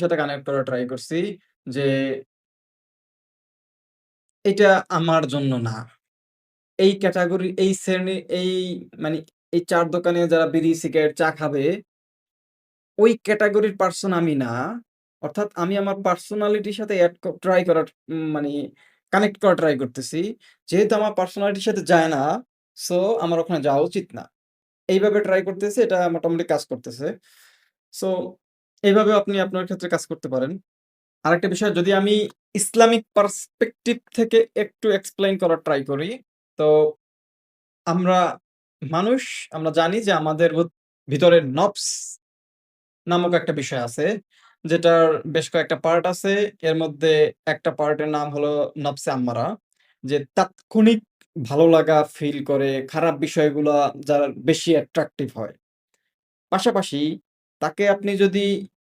সাথে কানেক্ট করার ট্রাই করছি যে, এটা আমার জন্য না। এই ক্যাটেগরি, এই শ্রেণী, মানে এই ৪ দোকানে যারা বিড়ি, সিগারেট, চা খাবে, ওই ক্যাটেগরির পারসন আমি না। অর্থাৎ আমি আমার পার্সোনালিটির সাথে এড ট্রাই করার মানে কানেক্ট করার ট্রাই করতেছি। যেহেতু আমার পার্সোনালিটির সাথে যায় না, সো আমার ওখানে যাওয়া উচিত না। এইভাবে ট্রাই করতেছি, এটা মোটামুটি কাজ করতেছে। সো এইভাবেও আপনি আপনার ক্ষেত্রে কাজ করতে পারেন। আরেকটা বিষয়, যদি আমি ইসলামিক পার্সপেক্টিভ থেকে একটু এক্সপ্লেইন করার ট্রাই করি, তো আমরা মানুষ, আমরা জানি যে আমাদের ভিতরে নফস নামক একটা বিষয় আছে, যেটার বেশ কয়েকটা পার্ট আছে। এর মধ্যে একটা পার্টের নাম হলো নফসে আম্মারা, যে তাৎক্ষণিক ভালো লাগা ফিল করে, খারাপ বিষয়গুলা যার বেশি অ্যাট্রাকটিভ হয়। পাশাপাশি তাকে আপনি যদি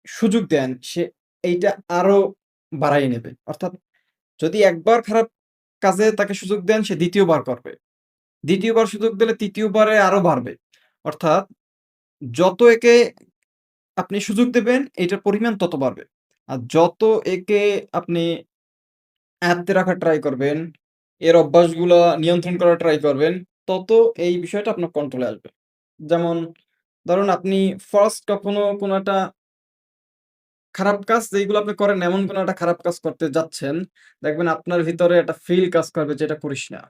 সুযোগ দেন, সে এইটা আরো বাড়ায় নেবে। অর্থাৎ যদি একবার খারাপ কাজে তাকে সুযোগ দেন, সে ২য় বার করবে। ২য় বার সুযোগ দিলে ৩য় বারে আরো বাড়বে। অর্থাৎ যত একে আপনি সুযোগ দেবেন, এইটার পরিমাণ তত বাড়বে। আর যত একে আপনি আয়ত্তে রাখার ট্রাই করবেন, এর অভ্যাসগুলা নিয়ন্ত্রণ করার ট্রাই করবেন, তত এই বিষয়টা আপনার কন্ট্রোলে আসবে। যেমন ধরুন, আপনি ফার্স্ট কখনো কোনো একটা খারাপ কাজ যেইগুলো আপনি করেন, এমন কোনো একটা খারাপ কাজ করতে যাচ্ছেন, দেখবেন আপনার ভিতরে একটা ফিল কাজ করবে যে এটা করিস না।